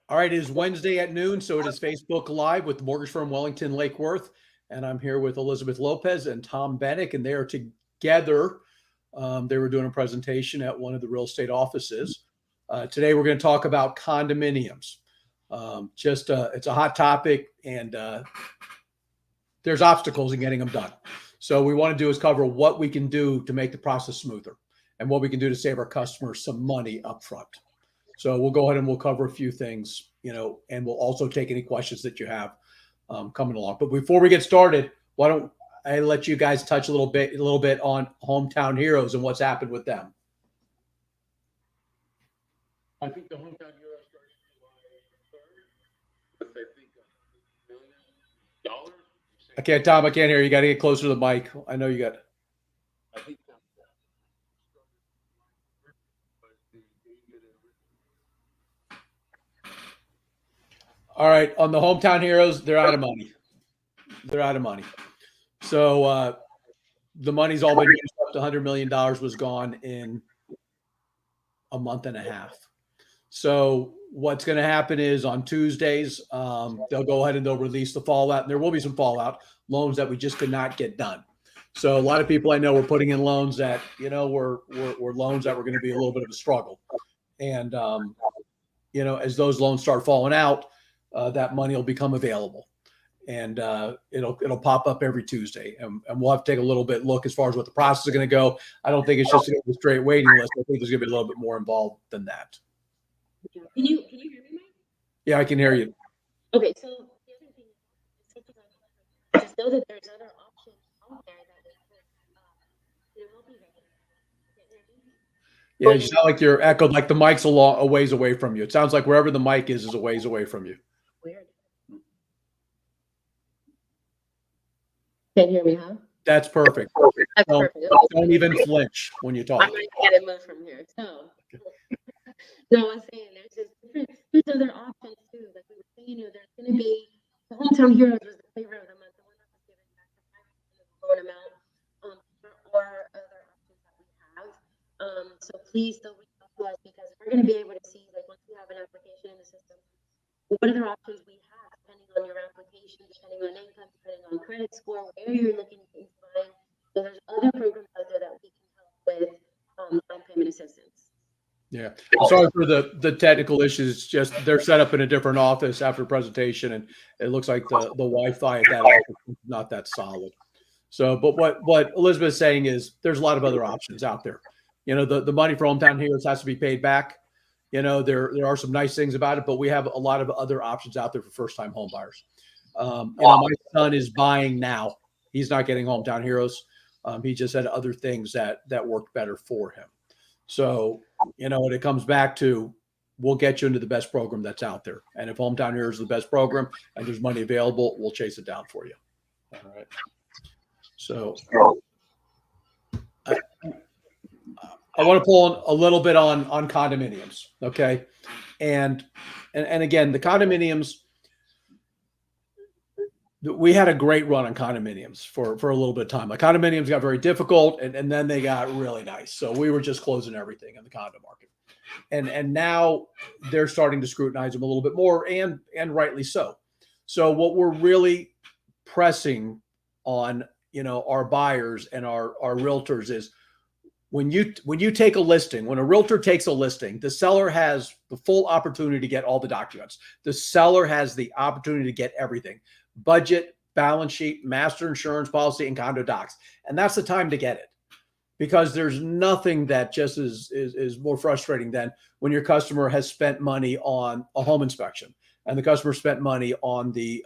All right, it is Wednesday at noon, so it is Facebook Live with the mortgage firm Wellington Lakeworth, and I'm here with Elizabeth Lopez and Tom Bennick, and they are together. They were doing a presentation at one of the real estate offices. Today, we're going to talk about condominiums. It's a hot topic, and there's obstacles in getting them done. So we want to do is cover what we can do to make the process smoother, and what we can do to save our customers some money up front. So we'll go ahead and we'll cover a few things, and we'll also take any questions that you have coming along. But before we get started, why don't I let you guys touch a little bit on Hometown Heroes and what's happened with them? I think the Hometown Heroes started July 3rd with, I think, $1 million. Tom, I can't hear you. You got to get closer to the mic. I know you got. I think All right, on the Hometown Heroes, they're out of money. So the money's all been used up. $100 million was gone in a month and a half. So what's going to happen is on Tuesdays, they'll go ahead and they'll release the fallout. And there will be some fallout loans that we just could not get done. So a lot of people I know were putting in loans that, were loans that were going to be a little bit of a struggle. And, as those loans start falling out, that money will become available, and it'll pop up every Tuesday, and we'll have to take a little bit look as far as what the process is going to go. I don't think it's just a straight waiting list. I think there's going to be a little bit more involved than that. Can you hear me, Mike? Yeah, I can hear you. Okay, so the other thing is just know that there's other options out there that we could help you guys. Yeah, you sound like you're echoed, like the mic's a ways away from you. It sounds like wherever the mic is a ways away from you. Weird. Can't hear me, huh? That's perfect. That's perfect. Don't even flinch when you talk. I'm going to get it moved from here. So, no, I'm saying there's other options too. Like we were saying, there's going to be the Hometown Heroes was the favorite of the month, the one that was given back the loan amount. There are other options that we have. So please don't reach out to us, because we're going to be able to see, like, once we have an application in the system, what other options we have depending on your application, depending on income, depending on credit score, where you're looking to find. So there's other programs out there that we can help with down payment assistance. Yeah, sorry for the technical issues. Just they're set up in a different office after the presentation, and it looks like the Wi-Fi at that office is not that solid. So, but what Elizabeth's saying is there's a lot of other options out there. The money for Hometown Heroes has to be paid back. There are some nice things about it, but we have a lot of other options out there for first-time home buyers. My son is buying now. He's not getting Hometown Heroes. He just had other things that worked better for him. So, when it comes back to, we'll get you into the best program that's out there. And if Hometown Heroes is the best program and there's money available, we'll chase it down for you. All right. So I want to pull a little bit on condominiums. Okay. And again, the condominiums, we had a great run on condominiums for a little bit of time. Like, condominiums got very difficult, and then they got really nice. So we were just closing everything in the condo market. And now they're starting to scrutinize them a little bit more, and rightly so. So what we're really pressing on, our buyers and our realtors is, when you take a listing, when a realtor takes a listing, the seller has the full opportunity to get all the documents. The seller has the opportunity to get everything: budget, balance sheet, master insurance policy, and condo docs. And that's the time to get it, because there's nothing that just is more frustrating than when your customer has spent money on a home inspection, and the customer spent money on the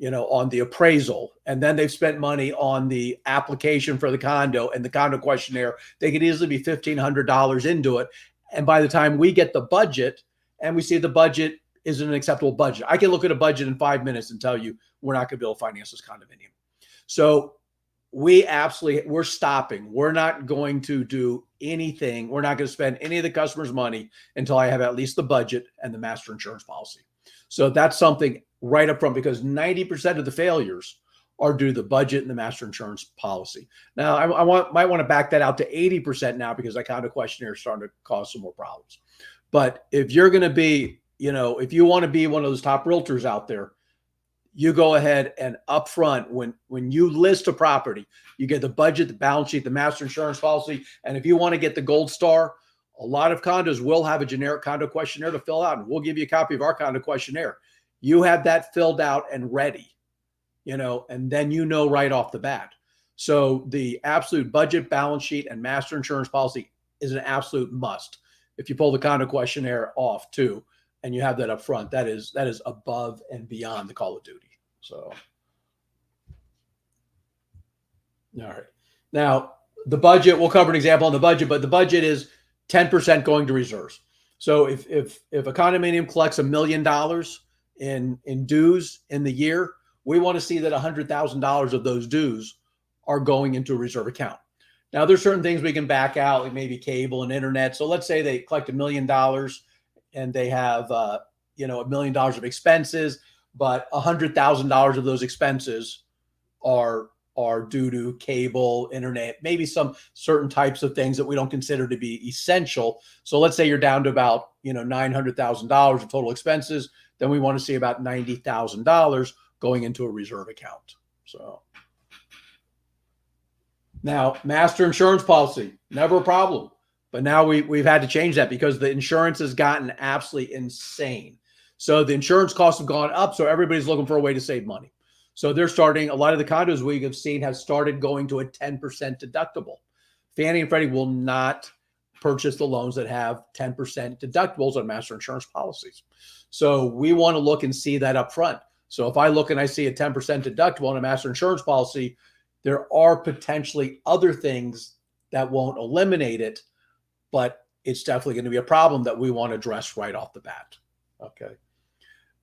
on the appraisal, and then they've spent money on the application for the condo and the condo questionnaire. They could easily be $1,500 into it. And by the time we get the budget and we see the budget isn't an acceptable budget, I can look at a budget in 5 minutes and tell you we're not going to be able to finance this condominium. So we're stopping. We're not going to do anything. We're not going to spend any of the customer's money until I have at least the budget and the master insurance policy. So that's something right up front, because 90% of the failures are due to the budget and the master insurance policy. Now, might want to back that out to 80% now, because that condo questionnaire is starting to cause some more problems. But if you're going to be, if you want to be one of those top realtors out there, you go ahead and upfront when you list a property, you get the budget, the balance sheet, the master insurance policy. And if you want to get the gold star, a lot of condos will have a generic condo questionnaire to fill out, and we'll give you a copy of our condo questionnaire. You have that filled out and ready, and then right off the bat. So the absolute budget, balance sheet, and master insurance policy is an absolute must. If you pull the condo questionnaire off too, and you have that up front, that is above and beyond the call of duty. So, all right. Now, the budget, we'll cover an example on the budget, but the budget is 10% going to reserves. So if a condominium collects $1 million in dues in the year, we want to see that $100,000 of those dues are going into a reserve account. Now, there's certain things we can back out, like maybe cable and internet. So let's say they collect $1 million and they have, $1 million of expenses, but $100,000 of those expenses are due to cable, internet, maybe some certain types of things that we don't consider to be essential. So let's say you're down to about, $900,000 of total expenses. Then we want to see about $90,000 going into a reserve account. So now, master insurance policy, never a problem. But now we've had to change that because the insurance has gotten absolutely insane. So the insurance costs have gone up. So everybody's looking for a way to save money. So they're starting, a lot of the condos we have seen have started going to a 10% deductible. Fannie and Freddie will not purchase the loans that have 10% deductibles on master insurance policies. So we want to look and see that up front. So if I look and I see a 10% deductible on a master insurance policy, there are potentially other things that won't eliminate it, but it's definitely going to be a problem that we want to address right off the bat. Okay.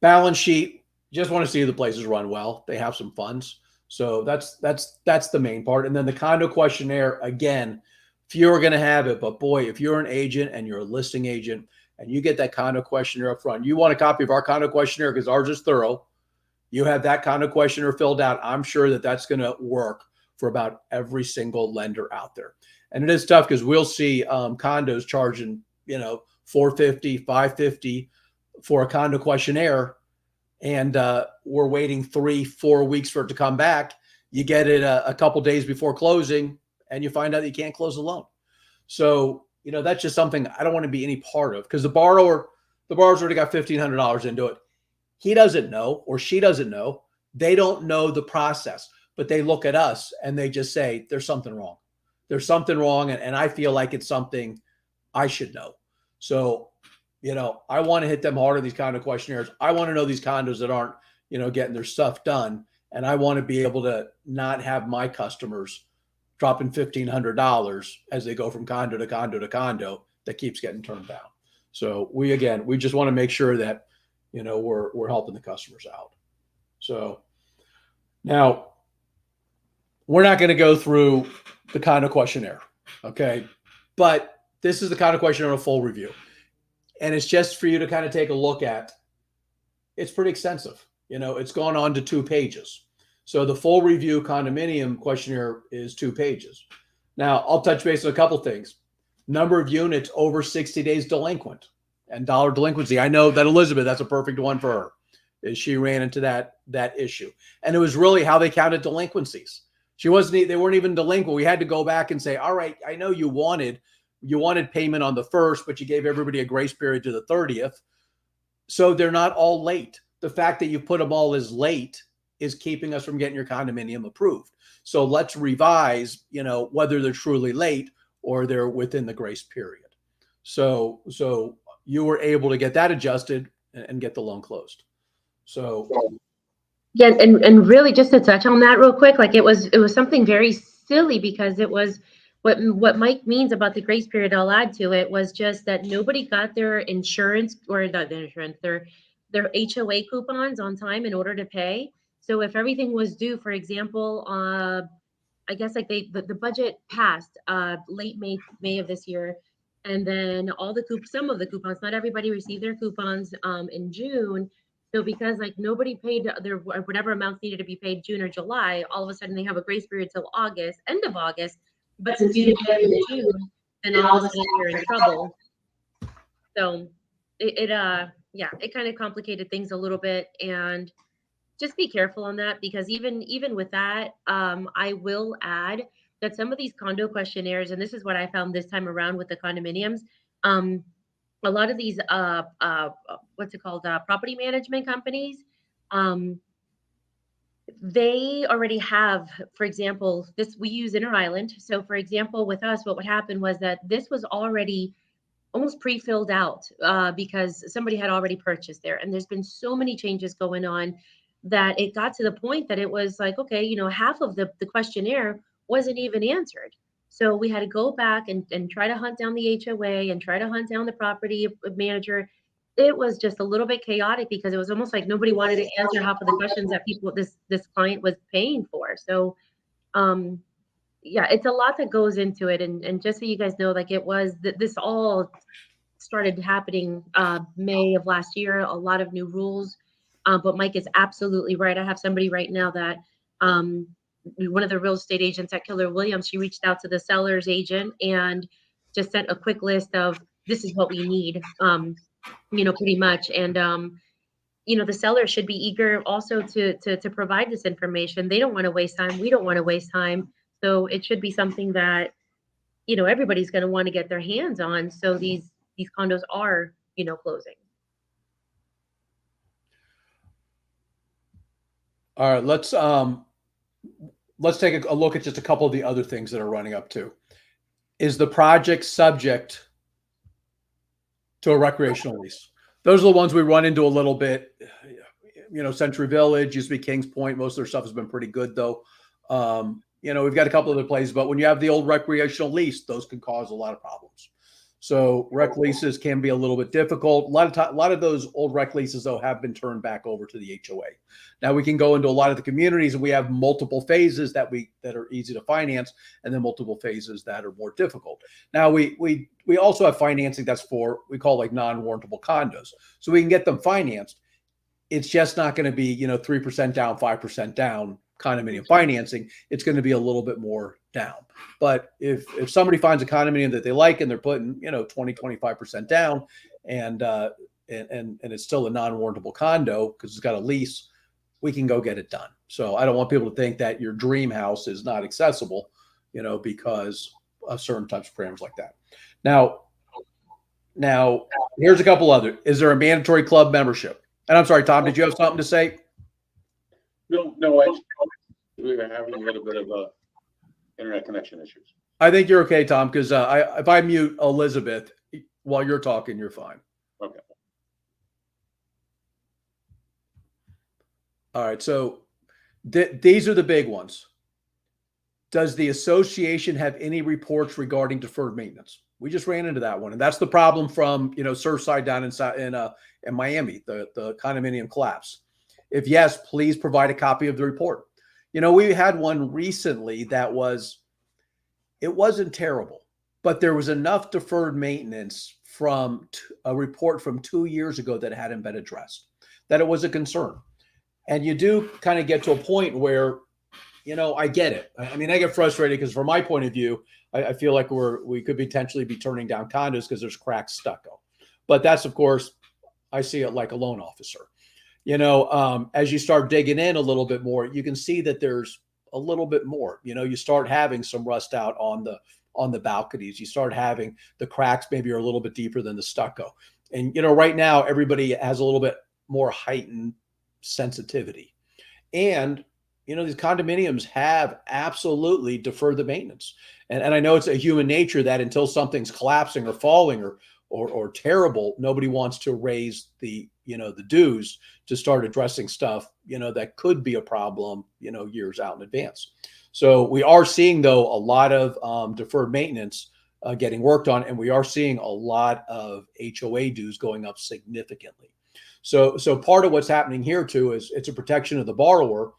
Balance sheet, just want to see the places run well. They have some funds. So that's the main part. And then the condo questionnaire, again, few are going to have it, but boy, if you're an agent and you're a listing agent and you get that condo questionnaire up front, you want a copy of our condo questionnaire because ours is thorough. You have that condo questionnaire filled out. I'm sure that that's going to work for about every single lender out there. And it is tough because we'll see condos charging, $450, $550 for a condo questionnaire. And we're waiting 3-4 weeks for it to come back. You get it a couple days before closing and you find out that you can't close the loan. So, that's just something I don't want to be any part of because the borrower's already got $1,500 into it. He doesn't know, or she doesn't know. They don't know the process, but they look at us and they just say, there's something wrong. There's something wrong. And I feel like it's something I should know. So, I want to hit them hard on these condo questionnaires. I want to know these condos that aren't, getting their stuff done. And I want to be able to not have my customers dropping $1,500 as they go from condo to condo to condo that keeps getting turned down. So we just want to make sure that, we're helping the customers out. So now we're not going to go through the condo questionnaire. Okay. But this is the condo questionnaire, a full review. And it's just for you to kind of take a look at. It's pretty extensive. It's gone on to 2 pages. So the full review condominium questionnaire is 2 pages. Now I'll touch base on a couple things. Number of units over 60 days delinquent and dollar delinquency. I know that Elizabeth, that's a perfect one for her, is she ran into that issue. And it was really how they counted delinquencies. They weren't even delinquent. We had to go back and say, all right, I know you wanted payment on the 1st, but you gave everybody a grace period to the 30th. So they're not all late. The fact that you put them all as late is keeping us from getting your condominium approved. So let's revise, whether they're truly late or they're within the grace period. So you were able to get that adjusted and get the loan closed. So yeah, and really just to touch on that real quick, like it was something very silly because it was what Mike means about the grace period. I'll add to it was just that nobody got their insurance or not their insurance, their HOA coupons on time in order to pay. So if everything was due, for example, I guess like the budget passed late May of this year, and then some of the coupons, not everybody received their coupons in June. So because like nobody paid their whatever amounts needed to be paid June or July, all of a sudden they have a grace period till August, end of August. But since you didn't pay in June, then all of a sudden you're in trouble. So it yeah, it kind of complicated things a little bit, and just be careful on that, because even with that, I will add that some of these condo questionnaires, and this is what I found this time around with the condominiums, um, a lot of these what's it called, property management companies, um, they already have, for example, this we use Inter Island. So for example, with us, what would happen was that this was already almost pre-filled out, because somebody had already purchased there. And there's been so many changes going on that it got to the point that it was like, okay, half of the questionnaire wasn't even answered. So we had to go back and try to hunt down the HOA and try to hunt down the property manager. It was just a little bit chaotic because it was almost like nobody wanted to answer half of the questions that this client was paying for. So um yeah, it's a lot that goes into it. And just so you guys know, like, it was this all started happening May of last year, a lot of new rules. But Mike is absolutely right. I have somebody right now that one of the real estate agents at Keller Williams, she reached out to the seller's agent and just sent a quick list of, this is what we need, pretty much. And the seller should be eager also to provide this information. They don't want to waste time. We don't want to waste time. So it should be something that everybody's going to want to get their hands on. So these condos are closing. All right, let's take a look at just a couple of the other things that are running up too. Is the project subject to a recreational lease? Those are the ones we run into a little bit. Century Village used to be Kings Point. Most of their stuff has been pretty good though. We've got a couple other places, but when you have the old recreational lease, those can cause a lot of problems. So rec leases can be a little bit difficult. A lot of those old rec leases though have been turned back over to the HOA. Now we can go into a lot of the communities and we have multiple phases that are easy to finance, and then multiple phases that are more difficult. Now we also have financing that's for, we call like non-warrantable condos. So we can get them financed. It's just not going to be, 3% down, 5% down condominium financing. It's going to be a little bit more down. But if somebody finds a condominium that they like and they're putting, 20, 25% down and it's still a non-warrantable condo because it's got a lease, we can go get it done. So I don't want people to think that your dream house is not accessible, because of certain types of parameters like that. Now here's a couple other. Is there a mandatory club membership? And I'm sorry, Tom, did you have something to say? No, we were having a little bit of internet connection issues. I think you're okay, Tom, because if I mute Elizabeth while you're talking, you're fine. Okay. All right. So these are the big ones. Does the association have any reports regarding deferred maintenance? We just ran into that one, and that's the problem from Surfside down in Miami, the condominium collapse. If yes, please provide a copy of the report. We had one recently that it wasn't terrible, but there was enough deferred maintenance from a report from 2 years ago that hadn't been addressed, that it was a concern. And you do kind of get to a point where, I get it. I mean, I get frustrated because from my point of view, I feel like we could potentially be turning down condos because there's cracked stucco. But that's, of course, I see it like a loan officer. As you start digging in a little bit more, you can see that there's a little bit more. You start having some rust out on the balconies. You start having the cracks maybe are a little bit deeper than the stucco. And right now everybody has a little bit more heightened sensitivity. And these condominiums have absolutely deferred the maintenance. And I know it's a human nature that until something's collapsing or falling or terrible, nobody wants to raise the dues to start addressing stuff, that could be a problem, years out in advance. So we are seeing though, a lot of deferred maintenance getting worked on, and we are seeing a lot of HOA dues going up significantly. So part of what's happening here too is it's a protection of the borrower,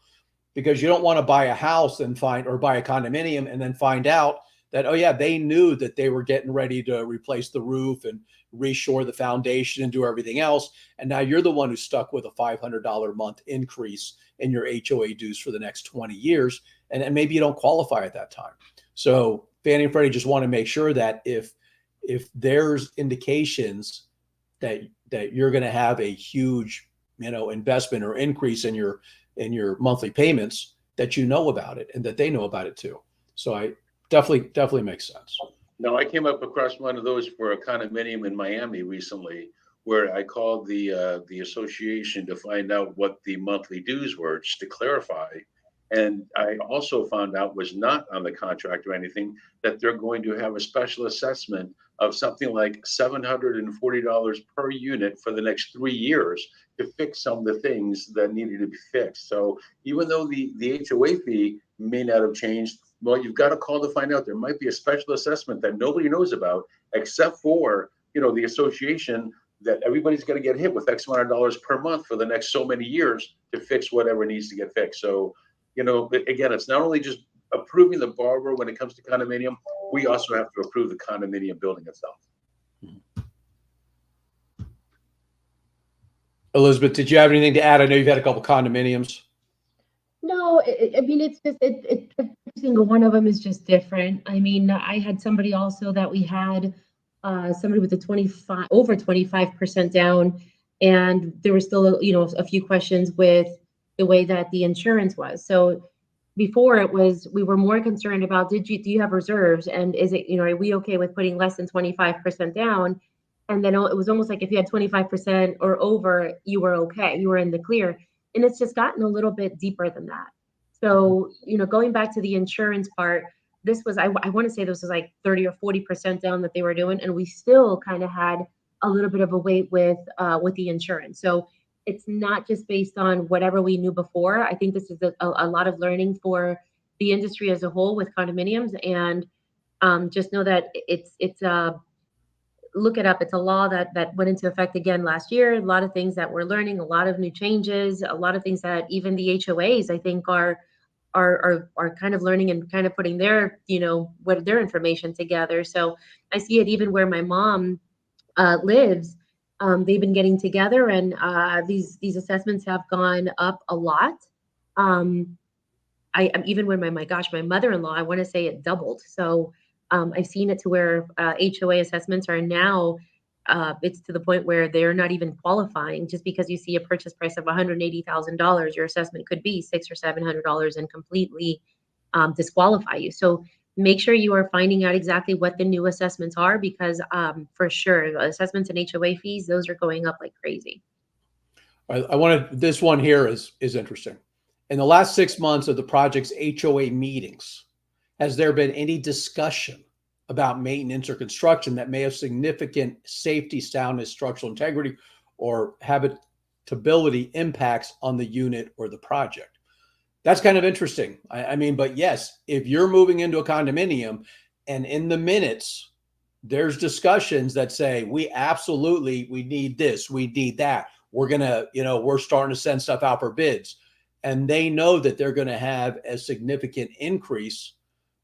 because you don't want to buy a house or buy a condominium and then find out that, oh yeah, they knew that they were getting ready to replace the roof and reshore the foundation and do everything else. And now you're the one who's stuck with a $500 a month increase in your HOA dues for the next 20 years. And maybe you don't qualify at that time. So Fannie and Freddie just want to make sure that if there's indications that you're going to have a huge, investment or increase in your monthly payments, that you know about it and that they know about it too. So I definitely makes sense. Now, I came up across one of those for a condominium in Miami recently, where I called the association to find out what the monthly dues were, just to clarify. And I also found out, was not on the contract or anything, that they're going to have a special assessment of something like $740 per unit for the next 3 years to fix some of the things that needed to be fixed. So even though the HOA fee may not have changed, well, you've got to call to find out. There might be a special assessment that nobody knows about, except for, the association, that everybody's going to get hit with X amount of dollars per month for the next so many years to fix whatever needs to get fixed. So, again, it's not only just approving the borrower when it comes to condominium, we also have to approve the condominium building itself. Elizabeth, did you have anything to add? I know you've had a couple condominiums. No, I mean, it's just, every single one of them is just different. I mean, I had somebody also that we had, somebody with over 25% down, and there were still, a few questions with the way that the insurance was. So before it was, we were more concerned about, do you have reserves? And is it, are we okay with putting less than 25% down? And then it was almost like if you had 25% or over, you were okay, you were in the clear. And it's just gotten a little bit deeper than that. So, going back to the insurance part, this was, I want to say this was like 30 or 40% down that they were doing. And we still kind of had a little bit of a wait with the insurance. So it's not just based on whatever we knew before. I think this is a lot of learning for the industry as a whole with condominiums. And just know that it's look it up. It's a law that went into effect again last year. A lot of things that we're learning, a lot of new changes, a lot of things that even the HOAs, I think, are kind of learning and kind of putting their, what their information together. So I see it even where my mom lives. They've been getting together, and these assessments have gone up a lot. I even when my mother-in-law, I want to say it doubled. So I've seen it to where HOA assessments are now, it's to the point where they're not even qualifying. Just because you see a purchase price of $180,000, your assessment could be $600 or $700 and completely disqualify you. So make sure you are finding out exactly what the new assessments are, because for sure, assessments and HOA fees, those are going up like crazy. This one here is interesting. In the last 6 months of the project's HOA meetings, has there been any discussion about maintenance or construction that may have significant safety, soundness, structural integrity, or habitability impacts on the unit or the project? That's kind of interesting. I mean, but yes, if you're moving into a condominium and in the minutes, there's discussions that say, we need this, we need that. We're going to, we're starting to send stuff out for bids. And they know that they're going to have a significant increase,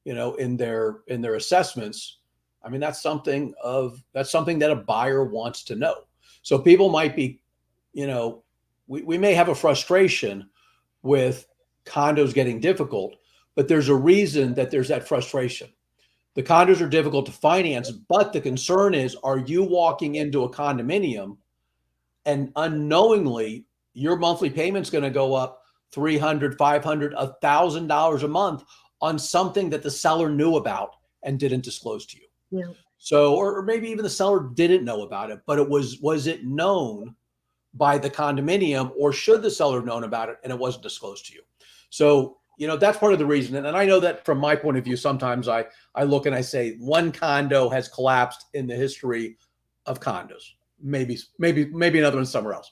in their assessments. I mean, that's something that a buyer wants to know. So people might be, we may have a frustration with condos getting difficult, but there's a reason that there's that frustration. The condos are difficult to finance, but the concern is, are you walking into a condominium and unknowingly your monthly payment's going to go up $300, $500, $1,000 a month on something that the seller knew about and didn't disclose to you. Yeah. So, or maybe even the seller didn't know about it, but was it known by the condominium, or should the seller have known about it and it wasn't disclosed to you? So, that's part of the reason. And I know that from my point of view, sometimes I look and I say one condo has collapsed in the history of condos, maybe another one somewhere else,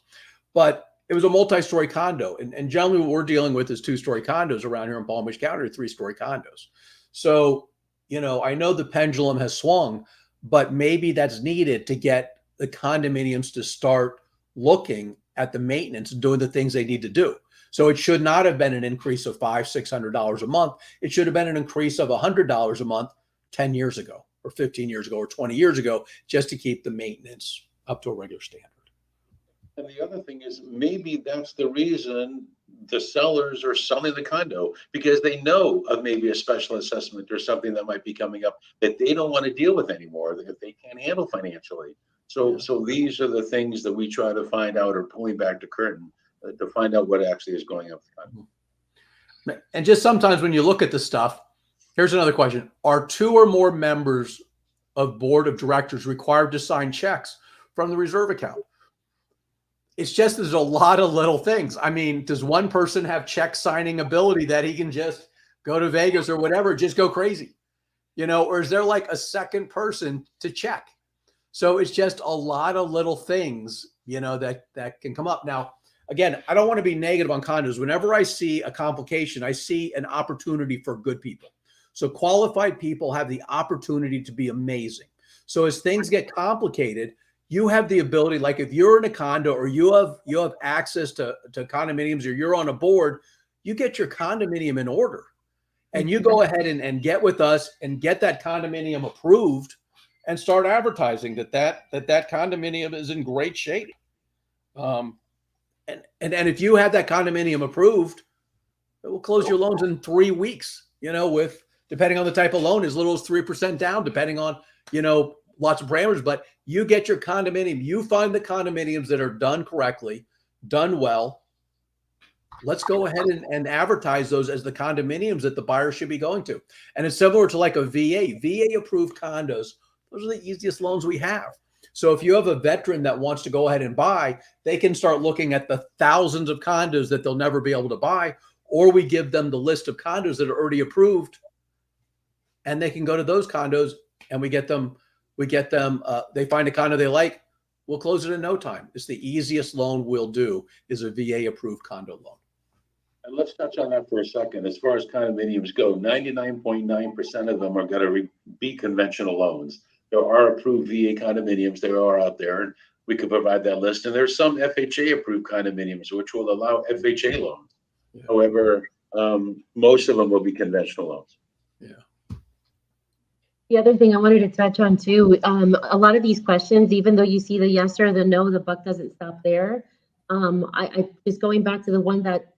but it was a multi-story condo. And generally what we're dealing with is 2-story condos around here in Palm Beach County, or 3-story condos. So, I know the pendulum has swung, but maybe that's needed to get the condominiums to start looking at the maintenance and doing the things they need to do. So it should not have been an increase of $500, $600 a month. It should have been an increase of $100 a month 10 years ago, or 15 years ago, or 20 years ago, just to keep the maintenance up to a regular standard. And the other thing is, maybe that's the reason the sellers are selling the condo, because they know of maybe a special assessment or something that might be coming up that they don't want to deal with anymore, that they can't handle financially. So these are the things that we try to find out, or pulling back the curtain to find out what actually is going up. And just sometimes when you look at the stuff, here's another question. Are 2 or more members of board of directors required to sign checks from the reserve account? It's just, there's a lot of little things. I mean, does one person have check signing ability that he can just go to Vegas or whatever, just go crazy, or is there like a second person to check? So it's just a lot of little things, that can come up. Now, again, I don't want to be negative on condos. Whenever I see a complication, I see an opportunity for good people. So qualified people have the opportunity to be amazing. So as things get complicated, you have the ability, like if you're in a condo or you have access to condominiums, or you're on a board, you get your condominium in order and you go ahead and get with us and get that condominium approved and start advertising that condominium is in great shape. And if you have that condominium approved, it will close your loans in 3 weeks, with, depending on the type of loan, as little as 3% down, depending on, lots of parameters. But you get your condominium, you find the condominiums that are done correctly, done well. Let's go ahead and advertise those as the condominiums that the buyer should be going to. And it's similar to like a VA approved condos. Those are the easiest loans we have. So if you have a veteran that wants to go ahead and buy, they can start looking at the thousands of condos that they'll never be able to buy, or we give them the list of condos that are already approved, and they can go to those condos and we get them, they find a condo they like, we'll close it in no time. It's the easiest loan we'll do is a VA approved condo loan. And let's touch on that for a second. As far as condominiums go, 99.9% of them are going to be conventional loans. There are approved VA condominiums. They are out there, and we could provide that list. And there's some FHA approved condominiums, which will allow FHA loans. Yeah. However, most of them will be conventional loans. Yeah. The other thing I wanted to touch on too, a lot of these questions, even though you see the yes or the no, the buck doesn't stop there. I just going back to the one that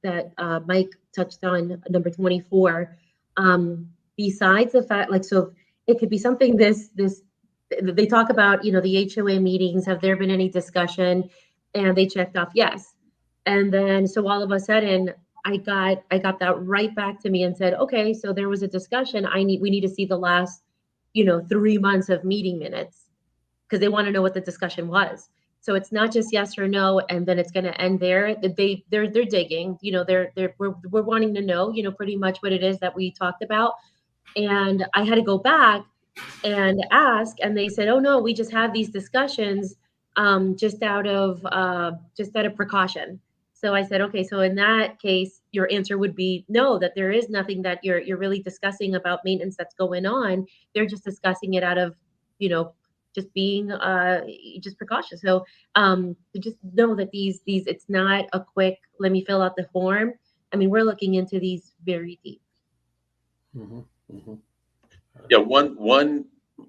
Mike touched on, number 24. Besides the fact, like, so it could be something this they talk about, the HOA meetings. Have there been any discussion? And they checked off yes. And then so all of a sudden, I got that right back to me and said, okay, so there was a discussion. We need to see the last 3 months of meeting minutes, because they want to know what the discussion was. So it's not just yes or no, and then it's going to end there. They're digging. We're wanting to know, pretty much what it is that we talked about. And I had to go back and ask, and they said, "Oh no, we just have these discussions, just out of precaution." So I said, "Okay, so in that case, your answer would be no, that there is nothing that you're really discussing about maintenance that's going on. They're just discussing it out of, just being just precautious." So to just know that these it's not a quick, let me fill out the form. I mean, we're looking into these very deep. Mm-hmm. Mm-hmm. Yeah, one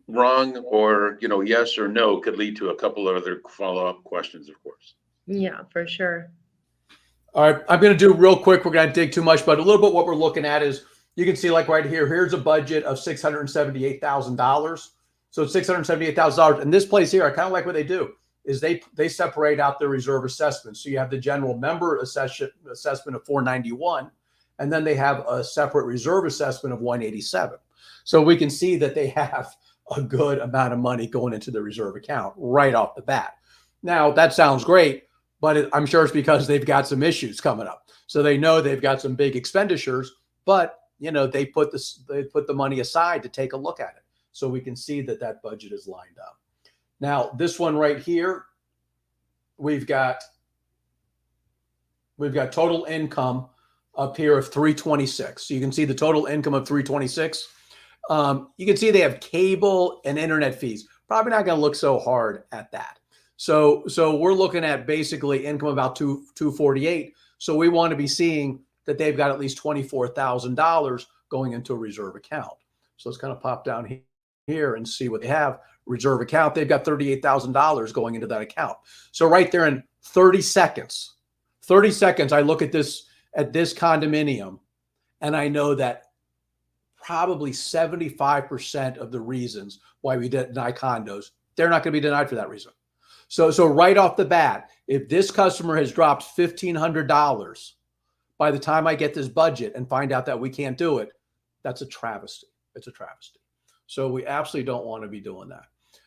wrong or yes or no could lead to a couple of other follow-up questions, of course. Yeah, for sure. All right, I'm going to do real quick. We're going to dig too much, but a little bit what we're looking at is, you can see like right here, here's a budget of $678,000. So it's $678,000. And this place here, I kind of like what they do is they separate out the reserve assessment. So you have the general member assessment of $491, and then they have a separate reserve assessment of $187. So we can see that they have a good amount of money going into the reserve account right off the bat. Now that sounds great, but I'm sure it's because they've got some issues coming up. So they know they've got some big expenditures, but they put the money aside to take a look at it. So we can see that budget is lined up. Now this one right here, we've got total income up here of 326. So you can see the total income of 326. You can see they have cable and internet fees. Probably not going to look so hard at that. So we're looking at basically income about $248. So we want to be seeing that they've got at least $24,000 going into a reserve account. So let's kind of pop down here and see what they have. Reserve account, they've got $38,000 going into that account. So right there in 30 seconds, I look at this condominium, and I know that probably 75% of the reasons why we deny condos, they're not going to be denied for that reason. So right off the bat, if this customer has dropped $1,500 by the time I get this budget and find out that we can't do it, that's a travesty. It's a travesty. So we absolutely don't want to be doing that.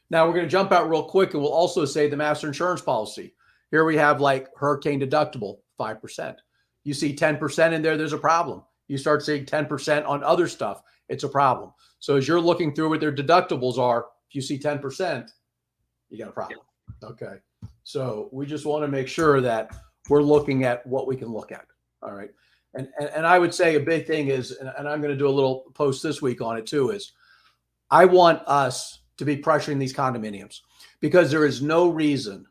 Now we're going to jump out real quick, and we'll also say the master insurance policy. Here we have like hurricane deductible, 5%. You see 10% in there, there's a problem. You start seeing 10% on other stuff, it's a problem. So as you're looking through what their deductibles are, if you see 10%, you got a problem. Okay. So we just want to make sure that we're looking at what we can look at. All right. And I would say a big thing is, and I'm going to do a little post this week on it too, is I want us to be pressuring these condominiums, because there is no reason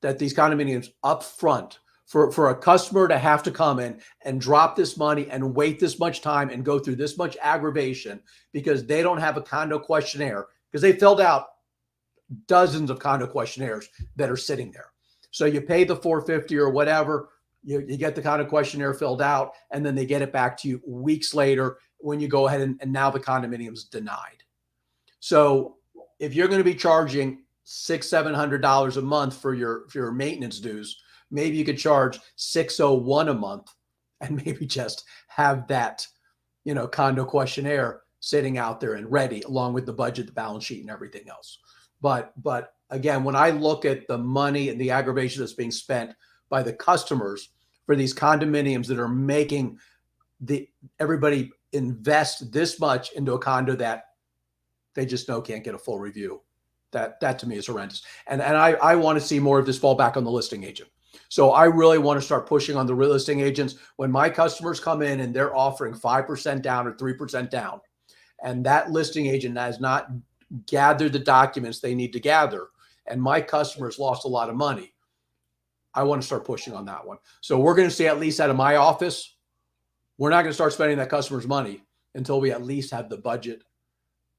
that these condominiums up front for a customer to have to come in and drop this money and wait this much time and go through this much aggravation because they don't have a condo questionnaire, because they filled out dozens of condo questionnaires that are sitting there. So you pay the $450 or whatever, you get the condo questionnaire filled out, and then they get it back to you weeks later when you go ahead and now the condominium's denied. So if you're going to be charging $600-700 a month for your maintenance dues, maybe you could charge $601 a month and maybe just have that, condo questionnaire sitting out there and ready, along with the budget, the balance sheet, and everything else. But again, when I look at the money and the aggravation that's being spent by the customers for these condominiums that are making everybody invest this much into a condo that they just know can't get a full review, that to me is horrendous. And I want to see more of this fall back on the listing agent. So I really want to start pushing on the real listing agents. When my customers come in and they're offering 5% down or 3% down, and that listing agent has not gathered the documents they need to gather, and my customers lost a lot of money, I want to start pushing on that one. So we're going to see, at least out of my office, we're not going to start spending that customer's money until we at least have the budget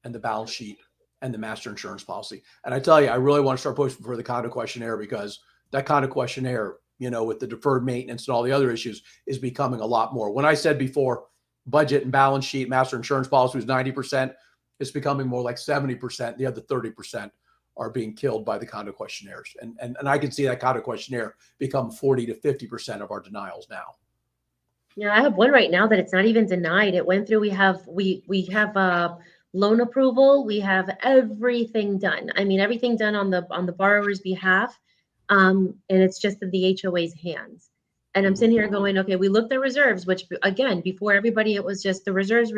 and the balance sheet and the master insurance policy. And I tell you, I really want to start pushing for the condo questionnaire, because that condo questionnaire, with the deferred maintenance and all the other issues, is becoming a lot more. When I said before, budget and balance sheet, master insurance policy was 90%, it's becoming more like 70%. The other 30% are being killed by the condo questionnaires. And I can see that condo questionnaire become 40 to 50% of our denials now. Yeah, I have one right now that it's not even denied. It went through. We have loan approval. We have everything done. I mean, everything done on the borrower's behalf. And it's just in the HOA's hands. And I'm sitting here going, okay, we looked at reserves, which again, before everybody, it was just the reserves.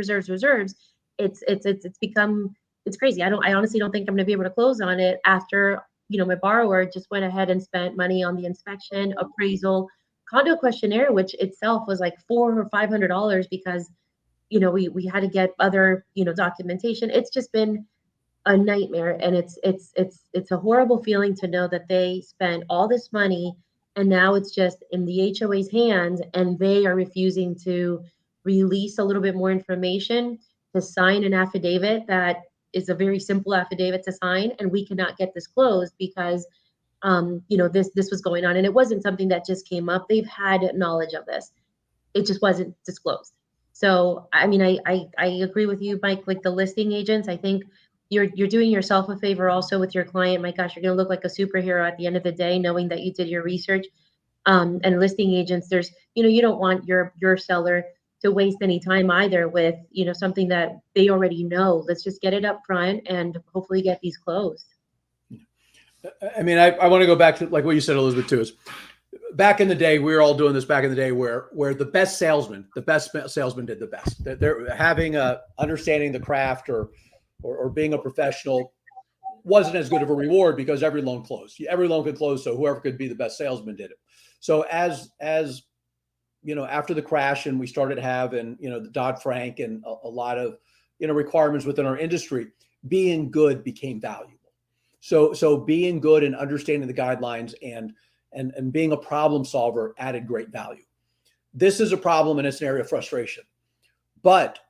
It's become, it's crazy. I honestly don't think I'm gonna be able to close on it after, my borrower just went ahead and spent money on the inspection, appraisal, condo questionnaire, which itself was like $400 or $500 because, we had to get other, documentation. It's just been a nightmare. And it's a horrible feeling to know that they spent all this money and now it's just in the HOA's hands, and they are refusing to release a little bit more information, to sign an affidavit that is a very simple affidavit to sign, and we cannot get this closed because this was going on. And it wasn't something that just came up. They've had knowledge of this. It just wasn't disclosed. So, I mean, I agree with you, Mike, like the listing agents, I think you're doing yourself a favor also with your client. My gosh, you're going to look like a superhero at the end of the day, knowing that you did your research. And listing agents, there's, you don't want your seller to waste any time either with, something that they already know. Let's just get it up front and hopefully get these closed. I mean, I want to go back to like what you said, Elizabeth, too, is back in the day, we were all doing this back in the day where the best salesman did the best. They're having understanding the craft or being a professional wasn't as good of a reward because every loan closed. Every loan could close, so whoever could be the best salesman did it. So as after the crash and we started having, the Dodd-Frank and a lot of, requirements within our industry, being good became valuable. So being good and understanding the guidelines and being a problem solver added great value. This is a problem and it's an area of frustration, but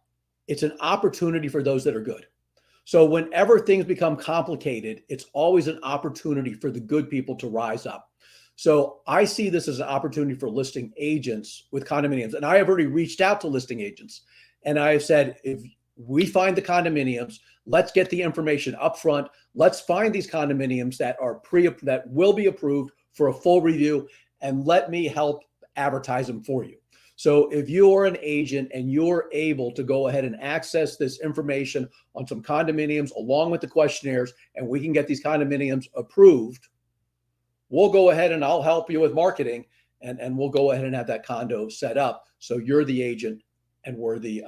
it's an opportunity for those that are good. So whenever things become complicated, it's always an opportunity for the good people to rise up. So I see this as an opportunity for listing agents with condominiums. And I have already reached out to listing agents and I have said, if We find the condominiums. Let's get the information up front. Let's find these condominiums that are that will be approved for a full review, and let me help advertise them for you. So if you're an agent and you're able to go ahead and access this information on some condominiums along with the questionnaires, and we can get these condominiums approved, we'll go ahead and I'll help you with marketing, and we'll go ahead and have that condo set up. So you're the agent and we're the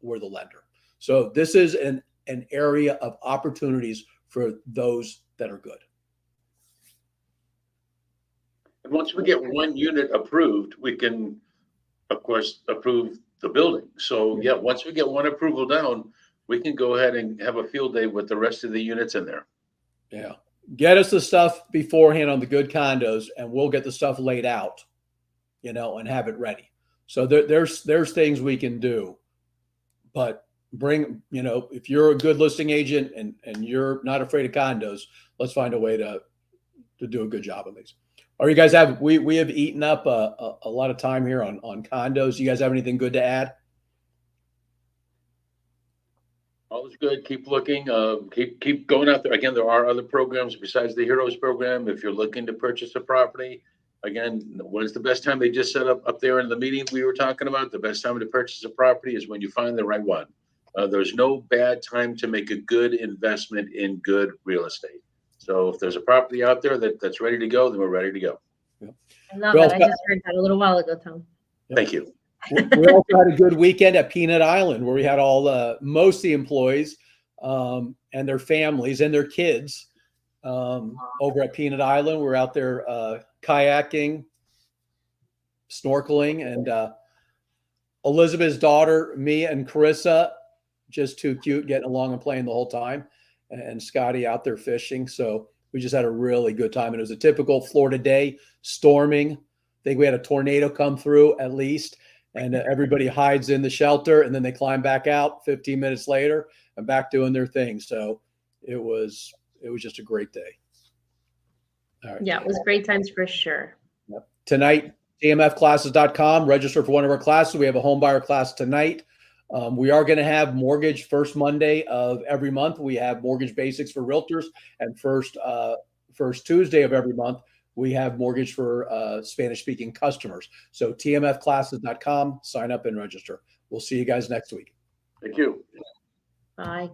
lender. So this is an area of opportunities for those that are good. And once we get one unit approved, we can, of course, approve the building. So yeah, once we get one approval down, we can go ahead and have a field day with the rest of the units in there. Yeah. Get us the stuff beforehand on the good condos, and we'll get the stuff laid out, and have it ready. So there's things we can do, but if you're a good listing agent and you're not afraid of condos, let's find a way to do a good job of these. Or you guys we have eaten up a lot of time here on condos. You guys have anything good to add? All is good. Keep looking. Keep going out there. Again, there are other programs besides the Heroes program. If you're looking to purchase a property, again, when's the best time? They just set up there in the meeting we were talking about. The best time to purchase a property is when you find the right one. There's no bad time to make a good investment in good real estate. So if there's a property out there that's ready to go, then we're ready to go. I love it. I just heard that a little while ago, Tom. Thank you. We also had a good weekend at Peanut Island, where we had most of the employees and their families and their kids over at Peanut Island. We're out there kayaking, snorkeling, and Elizabeth's daughter, Mia, and Carissa, just too cute, getting along and playing the whole time, and Scotty out there fishing. So we just had a really good time, and it was a typical Florida day, storming. I think we had a tornado come through at least. And everybody hides in the shelter, and then they climb back out 15 minutes later and back doing their thing. So it was just a great day. All right. Yeah, it was great times for sure. Yep. Tonight, tmfclasses.com, register for one of our classes. We have a home buyer class tonight. We are going to have mortgage first Monday of every month. We have mortgage basics for realtors, and first Tuesday of every month, we have mortgage for Spanish-speaking customers. So tmfclasses.com, sign up and register. We'll see you guys next week. Thank you. Bye.